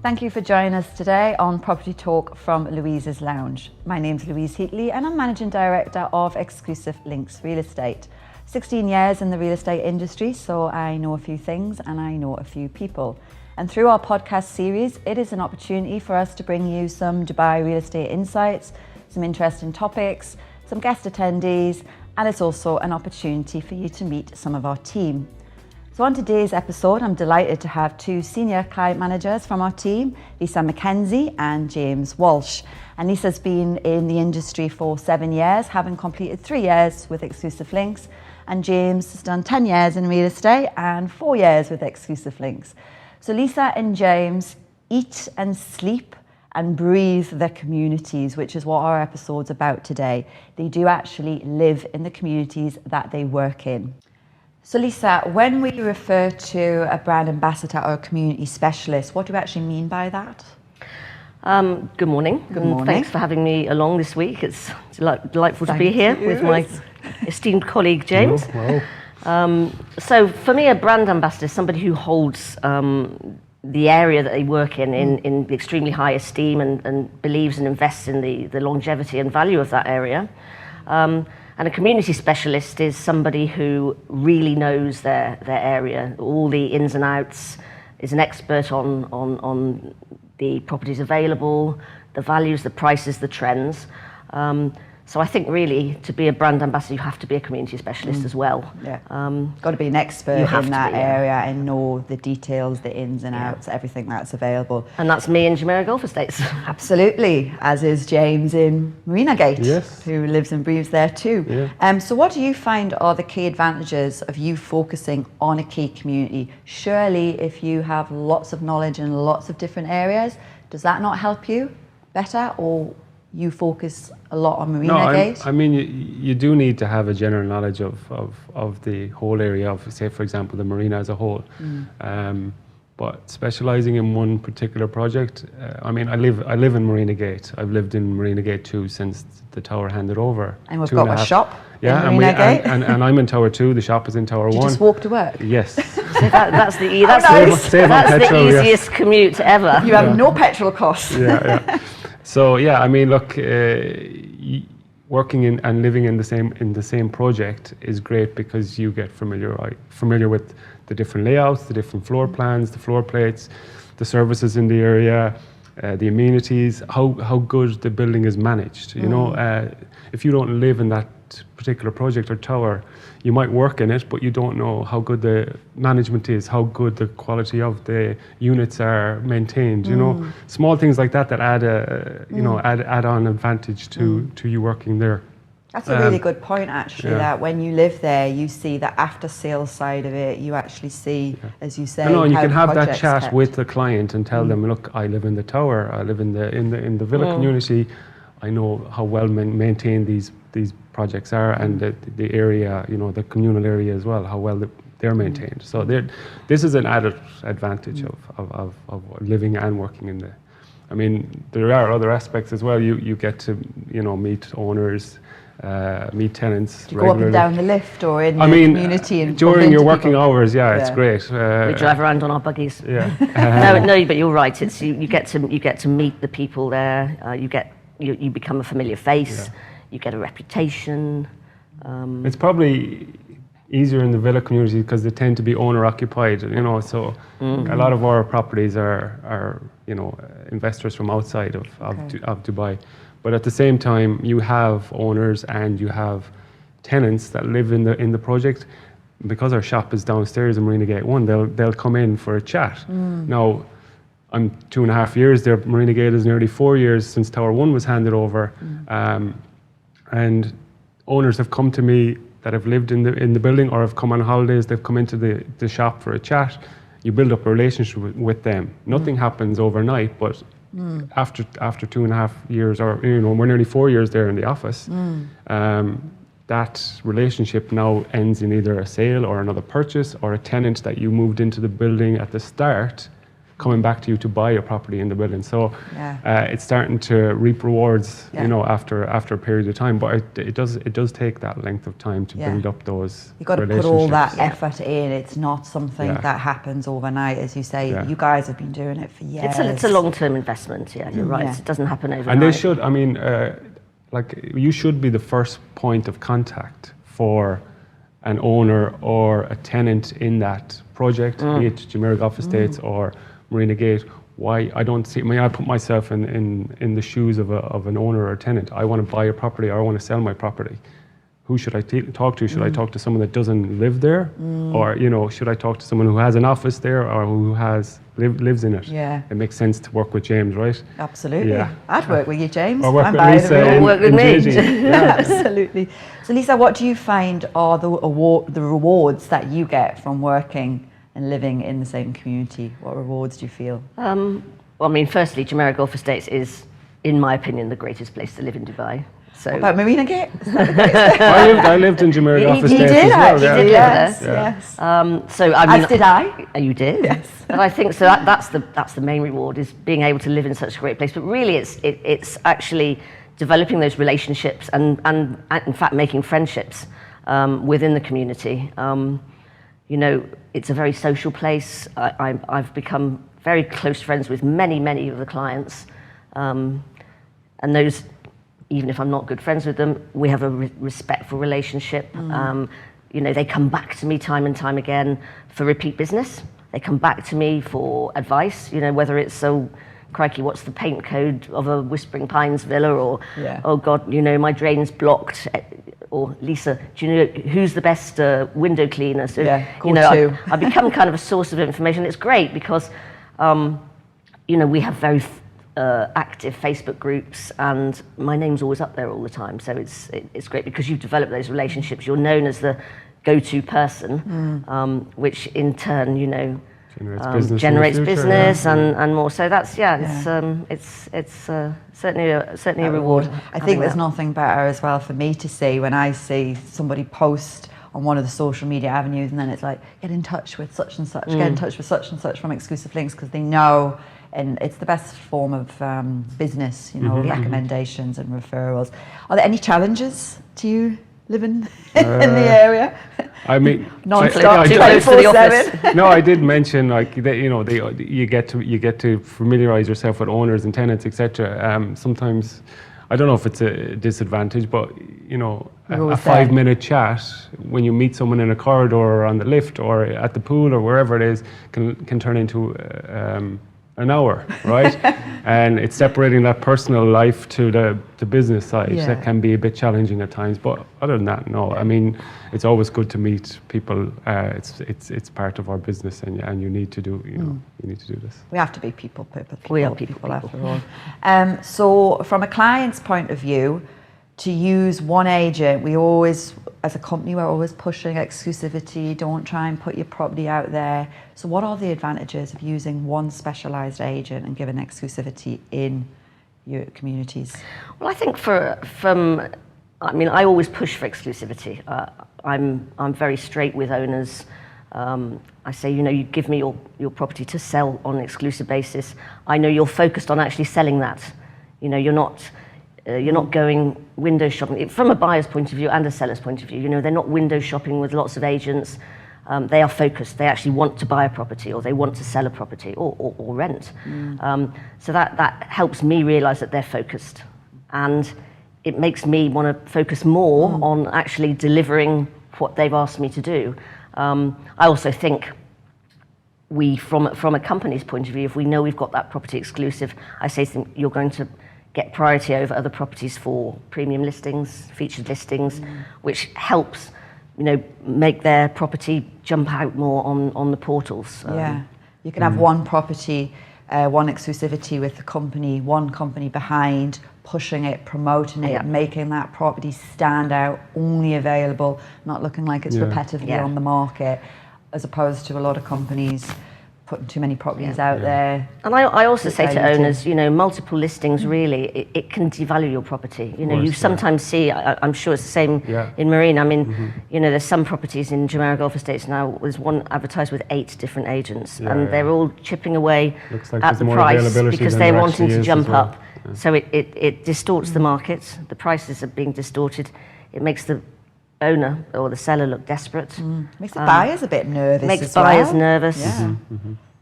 Thank you for joining us today on Property Talk from Louise's Lounge. My name's Louise Heatley and I'm Managing Director of Exclusive Links Real Estate. 16 years in the real estate industry, so I know a few things and I know a few people. And through our podcast series, it is an opportunity for us to bring you some Dubai real estate insights, some interesting topics, some guest attendees, and it's also an opportunity for you to meet some of our team. So on today's episode, I'm delighted to have two senior client managers from our team, Mackenzie and James Walsh. And Lisa's been in the industry for 7 years, having completed 3 years with Exclusive Links. And James has done 10 years in real estate and 4 years with Exclusive Links. So Lisa and James eat and sleep and breathe their communities, which is what our episode's about today. They do actually live in the communities that they work in. So Lisa, when we refer to a brand ambassador or a community specialist, what do we actually mean by that? Good morning. Good morning. Thanks for having me along this week. It's delightful to be here with my esteemed colleague James. So for me, a brand ambassador is somebody who holds the area that they work in extremely high esteem and believes and invests in the longevity and value of that area. And a community specialist is somebody who really knows their area, all the ins and outs, is an expert on the properties available, the values, the prices, the trends. So I think really to be a brand ambassador, you have to be a community specialist as well. Yeah, got to be an expert in that area and know the details, the ins and outs, everything that's available. And that's me in Jumeirah Golf Estates. Absolutely, as is James in Marina Gate, yes, who lives and breathes there too. Yeah. So what do you find are the key advantages of you focusing on a key community? Surely if you have lots of knowledge in lots of different areas, does that not help you better, or you focus a lot on Marina Gate? I mean, you do need to have a general knowledge of the whole area of, say, for example, the marina as a whole. But specialising in one particular project, I mean, I live in Marina Gate. I've lived in Marina Gate 2 since the tower handed over. And we've got a shop in Marina Gate. And I'm in Tower 2, the shop is in Tower 1. Do you just walk to work? Yes. So that's the petrol, easiest commute ever. You have no petrol costs. Yeah. So yeah, I mean, look, working in and living in the same project is great because you get familiar with the different layouts, the different floor plans, the floor plates, the services in the area, the amenities, how good the building is managed. You know, if you don't live in that particular project or tower, you might work in it, but you don't know how good the management is, how good the quality of the units are maintained. You know, small things like that add add on advantage to you working there. That's a really good point, actually, that when you live there, you see the after-sales side of it. You actually see, as you say, and you how can have that projects chat kept. with the client and tell them, look, I live in the tower, I live in the villa community. I know how well maintained these projects are, and the area, you know, the communal area as well, how well they're maintained. So this is an added advantage of living and working in the. I mean, there are other aspects as well. You get to, you know, meet owners, meet tenants. Do you go up and down the lift or in the community? And during your working hours, it's great. We drive around on our buggies. Yeah. No, but you're right. It's you get to meet the people there. You become a familiar face. Yeah. You get a reputation. It's probably easier in the villa community because they tend to be owner occupied, you know, so a lot of our properties are you know, investors from outside of Dubai. But at the same time, you have owners and you have tenants that live in the project. Because our shop is downstairs in Marina Gate 1, they'll come in for a chat. Now, I'm 2.5 years there. Marina Gate is nearly 4 years since Tower 1 was handed over. And owners have come to me that have lived in the building or have come on holidays. They've come into the shop for a chat. You build up a relationship with them. Nothing happens overnight, but after 2.5 years, or you know, we're nearly 4 years there in the office. That relationship now ends in either a sale or another purchase, or a tenant that you moved into the building at the start coming back to you to buy a property in the building. So it's starting to reap rewards, you know, after a period of time. But it does take that length of time to build up those. You've got to put all that effort in. It's not something that happens overnight, as you say. You guys have been doing it for years. It's a long-term investment. Yeah, you're right. It doesn't happen overnight. And they should. I mean, like you should be the first point of contact for an owner or a tenant in that project, be it Jumeirah Golf Estates or Marina Gate. Why I don't see. I mean, I put myself in the shoes of an owner or a tenant. I want to buy a property or I want to sell my property. Who should I talk to? Should I talk to someone that doesn't live there, or you know, should I talk to someone who has an office there or who lives in it? Yeah, it makes sense to work with James, right? Absolutely. Yeah. I'd work with you, James. Or work with Lisa. Work with me. Absolutely. So, Lisa, what do you find are the rewards that you get from working and living in the same community? What rewards do you feel? Well, I mean, firstly, Jumeirah Golf Estates is, in my opinion, the greatest place to live in Dubai. So what about Marina Gate? I lived in Jumeirah Golf Estates as well. You did live there. Yes. So I mean, as did I. You did. Yes. But I think so. That's the main reward, is being able to live in such a great place. But really, it's actually developing those relationships and in fact making friendships within the community. You know, it's a very social place. I've become very close friends with many of the clients, and those. Even if I'm not good friends with them, we have a respectful relationship. You know, they come back to me time and time again for repeat business. They come back to me for advice, you know, whether it's, so crikey, what's the paint code of a Whispering Pines villa, or, oh God, you know, my drain's blocked, or Lisa, do you know who's the best window cleaner? So, you know, I become kind of a source of information. It's great because, you know, we have very active Facebook groups, and my name's always up there all the time. So it's great because you've developed those relationships. You're known as the go-to person, which in turn, you know, generates business and more. So that's it's certainly a reward. I think there's nothing better as well for me to see when I see somebody post on one of the social media avenues, and then it's like, get in touch with such and such, get in touch with such and such from Exclusive Links, because they know. And it's the best form of business, you know, recommendations and referrals. Are there any challenges to you living in the area? I mean, non-stop, too close to the office. No, I did mention, like, you know, you get to familiarize yourself with owners and tenants, etc. Sometimes, I don't know if it's a disadvantage, but you know, a 5-minute chat when you meet someone in a corridor or on the lift or at the pool or wherever it is can turn into an hour, right? And it's separating that personal life to the business side. That can be a bit challenging at times, but other than that, no. I mean, it's always good to meet people. It's part of our business, and you need to do, you know, you need to do this. We have to be people. We are people after all. So, from a client's point of view, to use one agent, we always, as a company, we're always pushing exclusivity. Don't try and put your property out there. So what are the advantages of using one specialised agent and giving exclusivity in your communities? Well, I think I mean, I always push for exclusivity. I'm very straight with owners. I say, you know, you give me your property to sell on an exclusive basis. I know you're focused on actually selling that. You know, you're not going window shopping. From a buyer's point of view and a seller's point of view, you know, they're not window shopping with lots of agents. They are focused. They actually want to buy a property, or they want to sell a property, or rent. So that helps me realise that they're focused, and it makes me want to focus more on actually delivering what they've asked me to do. I also think from a company's point of view, if we know we've got that property exclusive, I say to them, you're going to get priority over other properties for premium listings, featured listings, which helps, you know, make their property jump out more on the portals. You can have one property, one exclusivity with the company, one company behind, pushing it, promoting it, making that property stand out, only available, not looking like it's repetitively on the market, as opposed to a lot of companies putting too many properties out there. And I also say to diluting. owners, you know, multiple listings really, it can devalue your property. You know, you sometimes see, I'm sure it's the same in Marina. I mean, you know, there's some properties in Jumeirah Golf Estates now, there's one advertised with 8 different agents, and they're all chipping away like at the price because they're wanting to jump up. So it distorts the market, the prices are being distorted, it makes the owner or the seller look desperate. Makes the buyers a bit nervous. Makes buyers nervous. Yeah,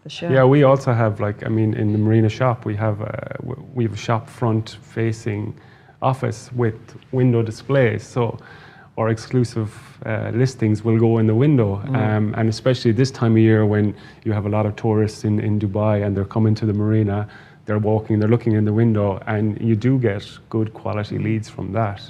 for sure. Yeah, we also have, like, I mean, in the Marina shop, we have a shop front facing office with window displays. So our exclusive listings will go in the window, and especially this time of year when you have a lot of tourists in Dubai and they're coming to the Marina, they're walking, they're looking in the window, and you do get good quality leads from that.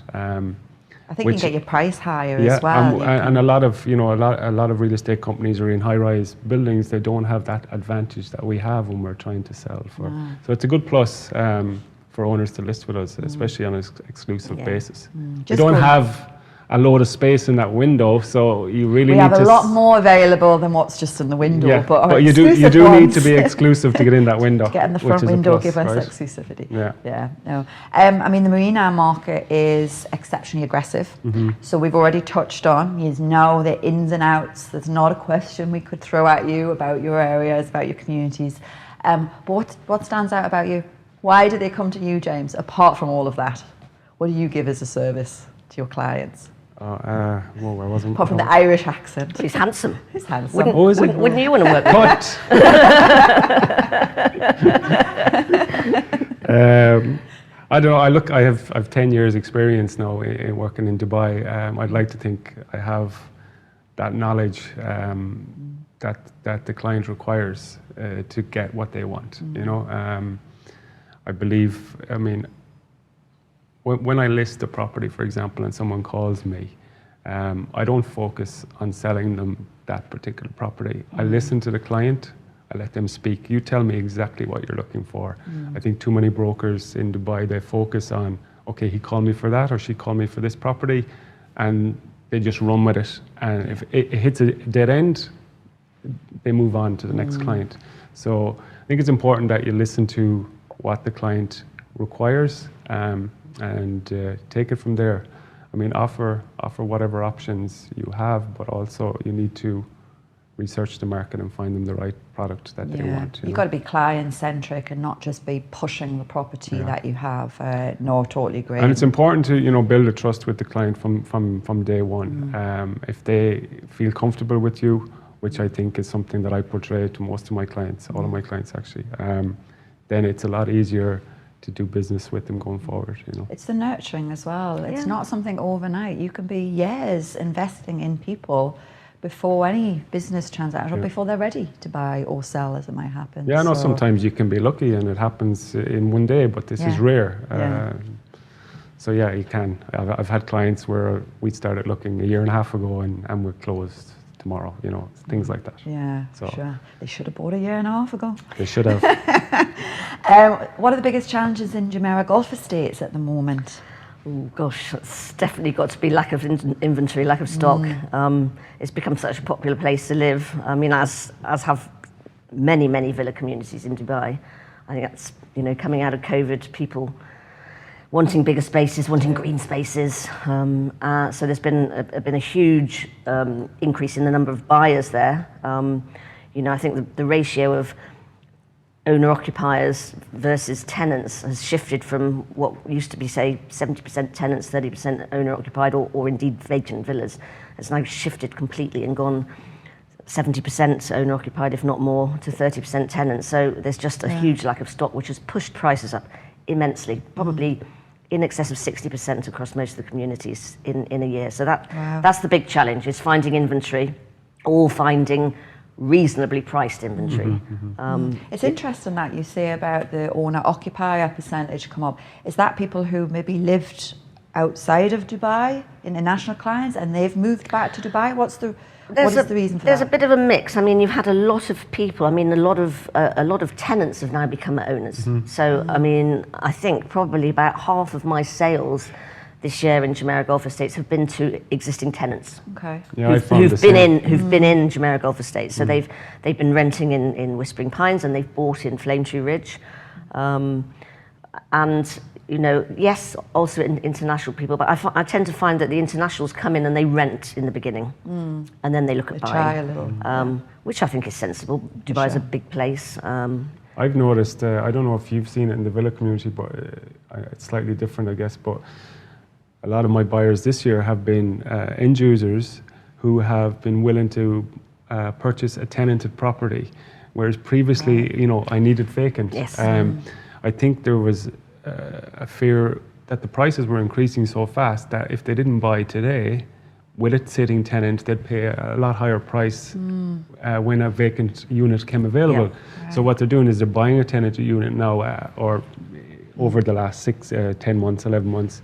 I think you can get your price higher as well. And a lot of, you know, a lot of real estate companies are in high-rise buildings. They don't have that advantage that we have when we're trying to sell for. So it's a good plus for owners to list with us, especially on an exclusive basis. You don't have a load of space in that window, so you really we need have to a lot more available than what's just in the window. Yeah, but you do need to be exclusive to get in that window. Get in the front window, give us exclusivity. No. I mean, the Marina market is exceptionally aggressive. So we've already touched on, you know, the ins and outs. There's not a question we could throw at you about your areas, about your communities. But what stands out about you? Why do they come to you, James, apart from all of that? What do you give as a service to your clients? I wasn't. Apart from the Irish accent. He's handsome. He's handsome. Wouldn't you want to work with him? I don't know. I have 10 years experience now in working in Dubai. I'd like to think I have that knowledge that the client requires to get what they want. You know, I believe. I mean, when I list a property, for example, and someone calls me, I don't focus on selling them that particular property. I listen to the client, I let them speak. You tell me exactly what you're looking for. I think too many brokers in Dubai, they focus on, okay, he called me for that, or she called me for this property, and they just run with it. And if it hits a dead end, they move on to the next client. So I think it's important that you listen to what the client requires, and take it from there. I mean, offer whatever options you have, but also you need to research the market and find them the right product that they want. You've got to be client-centric and not just be pushing the property that you have. No, totally agree. And it's important to, you know, build a trust with the client from day one. If they feel comfortable with you, which I think is something that I portray to most of my clients, all of my clients actually, then it's a lot easier to do business with them going forward, you know. It's the nurturing as well. It's not something overnight. You can be years investing in people before any business transaction, or before they're ready to buy or sell, as it might happen. Yeah, I know sometimes you can be lucky and it happens in one day, but this is rare. So yeah, you can. I've had clients where we started looking a year and a half ago and we're closed tomorrow, you know, things like that. Yeah, so, sure. They should have bought a year and a half ago. They should have. What are the biggest challenges in Jumeirah Golf Estates at the moment? Oh gosh, it's definitely got to be lack of inventory, lack of stock. It's become such a popular place to live. I mean, as have many villa communities in Dubai. I think that's, you know, coming out of COVID, people wanting bigger spaces, wanting green spaces. So there's been a huge increase in the number of buyers there. You know, I think the ratio of owner-occupiers versus tenants has shifted from what used to be, say, 70% tenants, 30% owner-occupied, or indeed vacant villas. It's now shifted completely and gone 70% owner-occupied, if not more, to 30% tenants. So there's just a huge lack of stock, which has pushed prices up immensely, probably in excess of 60% across most of the communities in a year. So that's the big challenge, is finding inventory or finding reasonably priced inventory. It's interesting that you say about the owner-occupier percentage come up. Is that people who maybe lived outside of Dubai, international clients, and they've moved back to Dubai? What is the reason for that? There's a bit of a mix. I mean, you've had a lot of people. I mean, a lot of tenants have now become owners. So, I mean, I think probably about half of my sales this year in Jumeirah Golf Estates have been to existing tenants. Okay. Yeah, who've been in Jumeirah Golf Estates. So they've been renting in Whispering Pines, and they've bought in Flame Tree Ridge. And yes, also international people, but I tend to find that the internationals come in and they rent in the beginning, and then they look at buying. Try a little, which I think is sensible. Dubai is a big place. I've noticed, I don't know if you've seen it in the villa community, but it's slightly different, I guess, but a lot of my buyers this year have been end users who have been willing to purchase a tenanted property, whereas previously, I needed vacant. Yes. I think there was a fear that the prices were increasing so fast that if they didn't buy today, with it sitting tenant, they'd pay a lot higher price when a vacant unit came available. Yeah. Right. So what they're doing is they're buying a tenanted unit now, or over the last 10 months, 11 months,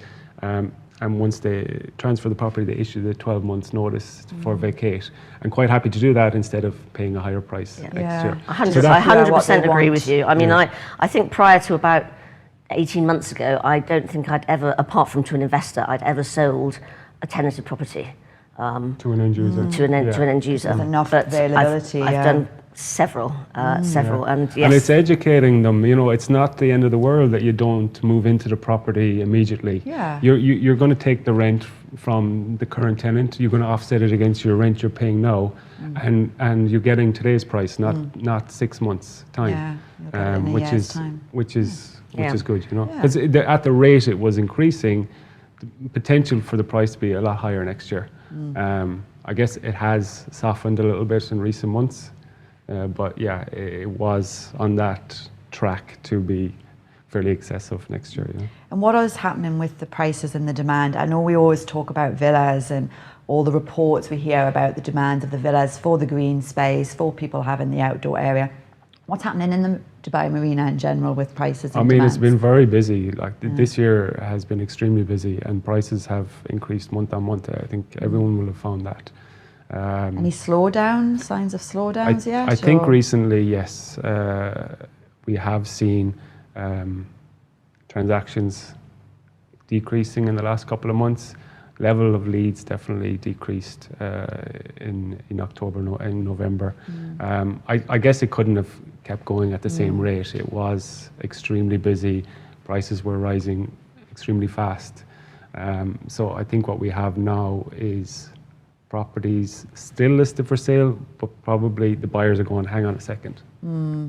and once they transfer the property, they issue the 12 months notice for vacate. I'm quite happy to do that instead of paying a higher price next year. I 100% agree with you. I mean, I think prior to about 18 months ago, I don't think I'd ever, apart from to an investor, I'd ever sold a tenanted property. To an end user. To an end user. There's enough availability. I've done several, and yes. And it's educating them. It's not the end of the world that you don't move into the property immediately. Yeah. You're going to take the rent from the current tenant. You're going to offset it against your rent you're paying now, and you're getting today's price, not 6 months time. Yeah. Which is good. Because at the rate it was increasing, the potential for the price to be a lot higher next year. I guess it has softened a little bit in recent months. But yeah, it was on that track to be fairly excessive next year. And what is happening with the prices and the demand? I know we always talk about villas and all the reports we hear about the demand of the villas for the green space, for people having the outdoor area. What's happening in the Dubai Marina in general with prices and demands? It's been very busy. This year has been extremely busy, and prices have increased month on month. I think everyone will have found that. Any slowdown, signs of slowdowns yet? I think recently, yes, we have seen transactions decreasing in the last couple of months. Level of leads definitely decreased in October and November. I guess it couldn't have kept going at the same rate. It was extremely busy. Prices were rising extremely fast. So I think what we have now is properties still listed for sale, but probably the buyers are going, hang on a second.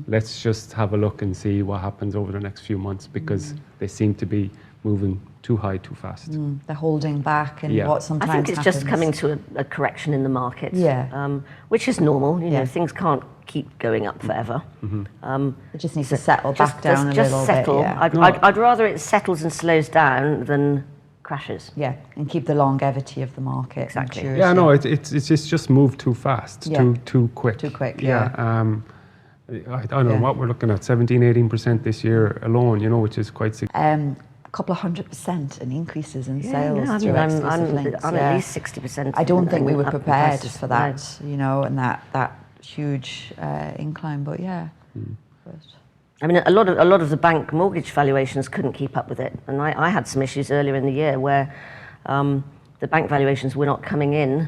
Let's just have a look and see what happens over the next few months, because they seem to be moving too high too fast. They're holding back, and what sometimes I think it's happens. just coming to a correction in the market, Yeah. Which is normal. Things can't keep going up forever. It just needs to settle back down a little settle. bit. I'd rather it settles and slows down than crashes. Yeah, and keep the longevity of the market. Exactly. Yeah, no, it's just moved too fast, too quick. Too quick, I don't know what we're looking at, 17-18% this year alone, which is quite significant. A couple of 100% in increases in sales. I'm at least 60%. I don't think we were prepared for that, and that huge incline, but yeah. I mean, a lot of the bank mortgage valuations couldn't keep up with it, and I had some issues earlier in the year where the bank valuations were not coming in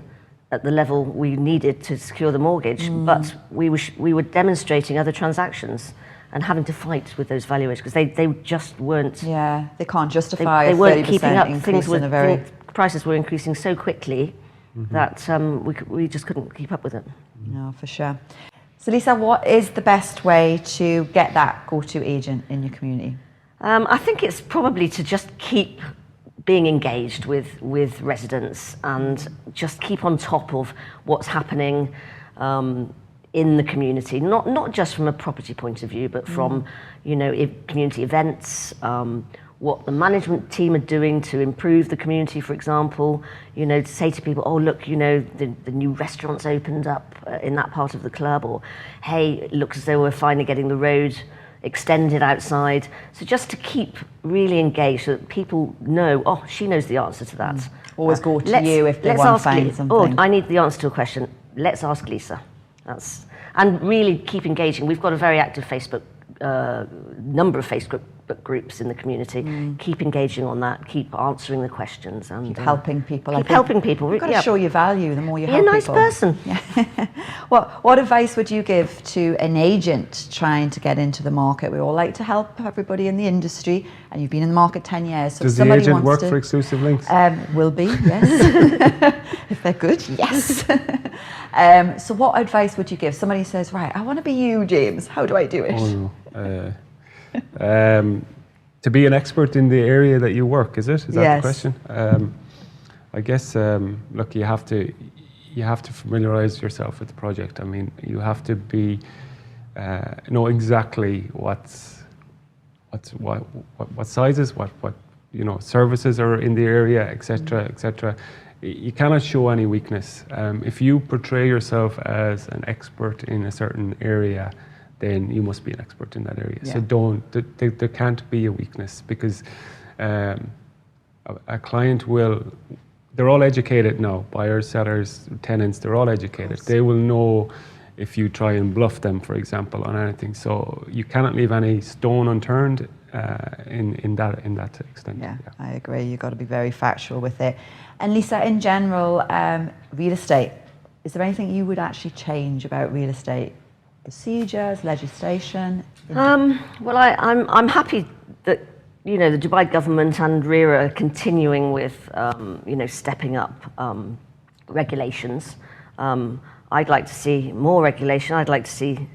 at the level we needed to secure the mortgage, but we were demonstrating other transactions and having to fight with those valuations because they just weren't. Yeah, they can't justify. They weren't keeping up. Prices were increasing so quickly that we just couldn't keep up with it. No, for sure. So Lisa, what is the best way to get that go-to agent in your community? I think it's probably to just keep being engaged with residents and just keep on top of what's happening in the community, not just from a property point of view, but from community events, what the management team are doing to improve the community, for example, to say to people, oh look, the new restaurants opened up in that part of the club, or hey, it looks as though we're finally getting the road extended outside. So just to keep really engaged so that people know, oh, she knows the answer to that. Always go to you if they want to find something. Oh, I need the answer to a question. Let's ask Lisa. And really keep engaging. We've got a very active Facebook, number of Facebook book groups in the community. Keep engaging on that. Keep answering the questions and keep helping people. Keep helping people. You've got to show your value. The more you help people. Be a nice person. Yeah. What advice would you give to an agent trying to get into the market? We all like to help everybody in the industry, and you've been in the market 10 years. So does the agent work for Exclusive Links? Will be, yes. If they're good, yes. So what advice would you give? Somebody says, right, I want to be you, James. How do I do it? Oh, no. To be an expert in the area that you work, is it? Is that the question? I guess, look, you have to familiarize yourself with the project. I mean, you have to be know exactly what sizes, what services are in the area, etc., etc. You cannot show any weakness. If you portray yourself as an expert in a certain area, then you must be an expert in that area. Yeah. So there can't be a weakness, because a client they're all educated now, buyers, sellers, tenants, they're all educated. They will know if you try and bluff them, for example, on anything. So you cannot leave any stone unturned in that extent. Yeah, I agree. You've got to be very factual with it. And Lisa, in general, real estate, is there anything you would actually change about real estate? Procedures, legislation? Well, I'm happy that the Dubai government and RERA are continuing with stepping up regulations. I'd like to see more regulation. I'd like to see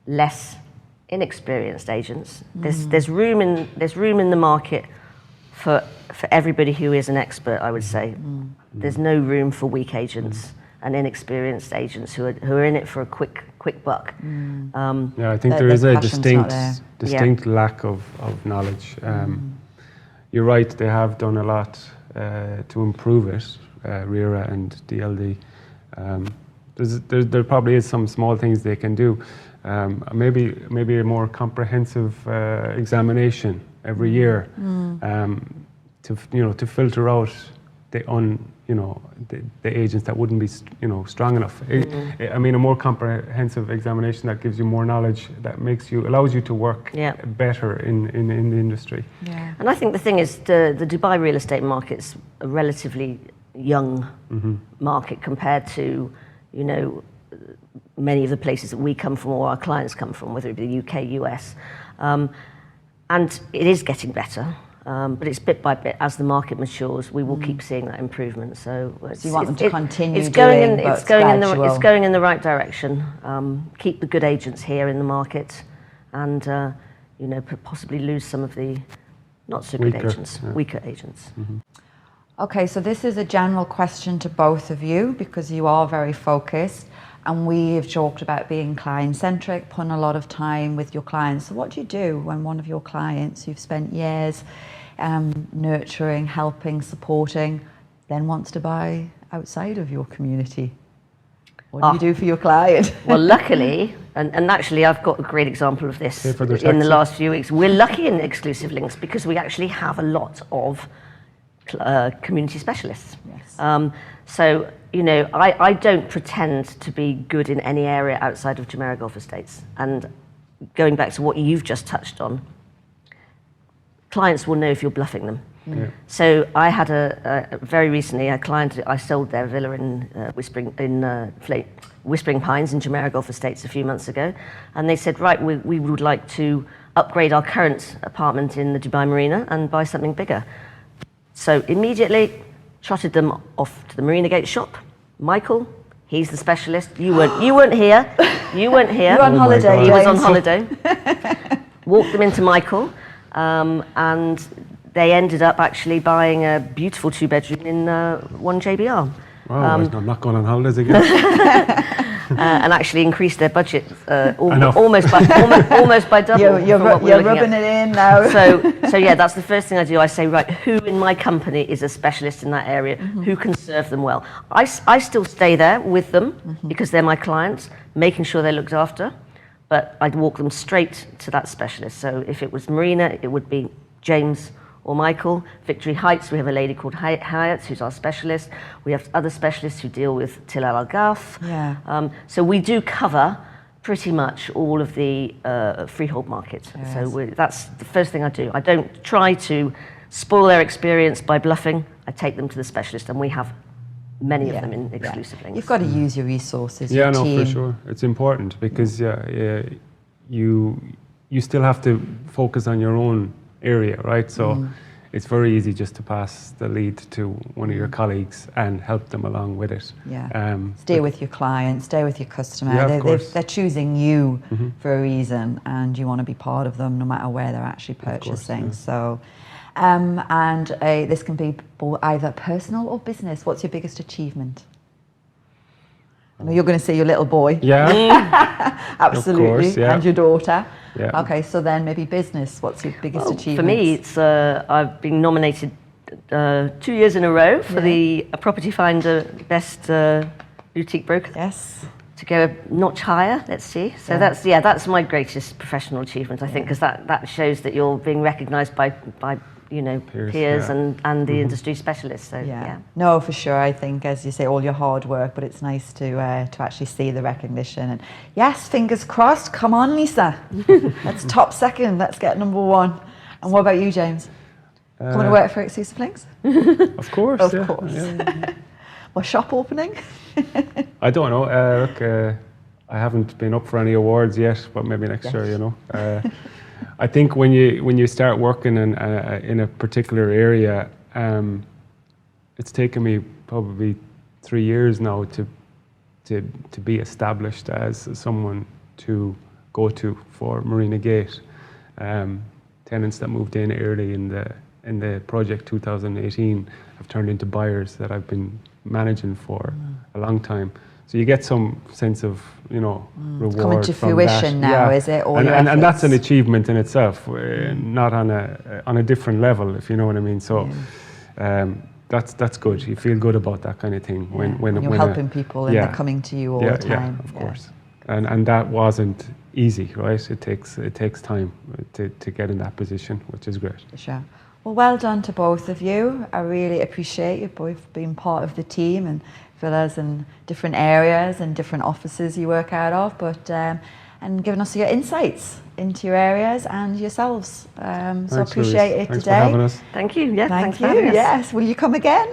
less inexperienced agents. There's room in the market for everybody who is an expert, I would say. There's no room for weak agents and inexperienced agents who are in it for a quick buck. I think there is a distinct lack of knowledge. You're right, they have done a lot to improve it, RERA and DLD. There probably is some small things they can do. Maybe a more comprehensive examination every year to filter out the agents that wouldn't be strong enough. I mean, a more comprehensive examination that gives you more knowledge, that allows you to work better in the industry. Yeah. And I think the thing is, the Dubai real estate market's a relatively young market compared to many of the places that we come from or our clients come from, whether it be the UK, US, and it is getting better. But it's bit by bit. As the market matures, we will keep seeing that improvement. So you want them to continue it's going in the right direction. Keep the good agents here in the market, and possibly lose some of the not so good agents, weaker agents. Okay, so this is a general question to both of you, because you are very focused, and we have talked about being client-centric, putting a lot of time with your clients. So what do you do when one of your clients you've spent years nurturing, helping, supporting, then wants to buy outside of your community? What do you do for your client? Well, luckily, and actually I've got a great example of this in the last few weeks. We're lucky in Exclusive Links because we actually have a lot of community specialists. Yes. So, I don't pretend to be good in any area outside of Jumeirah Gulf Estates. And going back to what you've just touched on, clients will know if you're bluffing them. Yeah. So I had very recently a client. I sold their villa in Whispering Pines in Jumeirah Gulf Estates a few months ago, and they said, right, we would like to upgrade our current apartment in the Dubai Marina and buy something bigger. So immediately trotted them off to the Marina Gate shop. Michael, he's the specialist. You weren't here. You weren't here. You were on holiday. He was on holiday. Walked them into Michael, and they ended up actually buying a beautiful 2-bedroom in 1 JBR. Wow, I'm not going on holidays again. And actually increased their budget almost by double. You're rubbing it in now. So yeah, that's the first thing I do. I say, right, who in my company is a specialist in that area? Who can serve them well? I still stay there with them because they're my clients, making sure they're looked after. But I'd walk them straight to that specialist. So if it was Marina, it would be James or Michael. Victory Heights, we have a lady called Hyatt, who's our specialist. We have other specialists who deal with Tilal Al Ghaf. Yeah. So we do cover pretty much all of the freehold markets. Yes. So that's the first thing I do. I don't try to spoil their experience by bluffing. I take them to the specialist, and we have many of them in exclusive links. You've got to use your resources. Yeah, your no, team. for sure. It's important because you still have to focus on your own area, right? So it's very easy just to pass the lead to one of your colleagues and help them along with it. Yeah. Stay with your client, stay with your customer. Yeah, of course. They're choosing you for a reason, and you want to be part of them no matter where they're actually purchasing. Course, yeah. So, this can be either personal or business. What's your biggest achievement? I know you're going to say your little boy. Yeah. Absolutely. Of course, yeah. And your daughter. Yeah. Okay, so then maybe business. What's your biggest achievement? For me, it's I've been nominated 2 years in a row for the Property Finder Best Boutique Broker. Yes. To go a notch higher, let's see. So that's my greatest professional achievement, I think, because that shows that you're being recognised by peers and the industry specialists. So No, for sure. I think, as you say, all your hard work, but it's nice to actually see the recognition. And yes, fingers crossed. Come on, Lisa. That's top second. Let's get number one. And what about you, James? Coming to work for Exclusive Links? Of course. Of course. Yeah. Well, shop opening? I don't know. Look, I haven't been up for any awards yet, but maybe next year, you know. I think when you start working in a particular area, it's taken me probably 3 years now to be established as someone to go to for Marina Gate. Tenants that moved in early in the project 2018 have turned into buyers that I've been managing for a long time. So you get some sense of, reward coming to from fruition that. now, Yeah. is it? And that's an achievement in itself, not on a different level, if you know what I mean. So that's good. You feel good about that kind of thing when you're helping people and they're coming to you all the time. Yeah, of course. And that wasn't easy, right? It takes time to get in that position, which is great. For sure. Well done to both of you. I really appreciate you both being part of the team and villas in different areas and different offices you work out of, but and giving us your insights into your areas and yourselves. So I appreciate it Thanks today. for having us. Thank you. Yeah, Thank thanks you. for having us. Yes. Will you come again?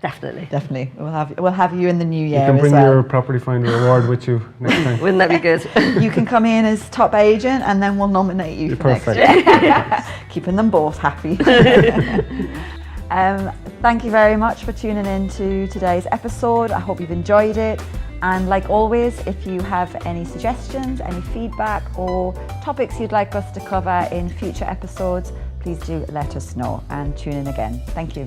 Definitely. Definitely. We'll have you in the new year. You can bring as well. your Property Finder award with you next time. Wouldn't that be good? You can come in as top agent, and then we'll nominate you for Perfect. next year. Keeping them both happy. Thank you very much for tuning in to today's episode. I hope you've enjoyed it. And like always, if you have any suggestions, any feedback, or topics you'd like us to cover in future episodes, please do let us know and tune in again. Thank you.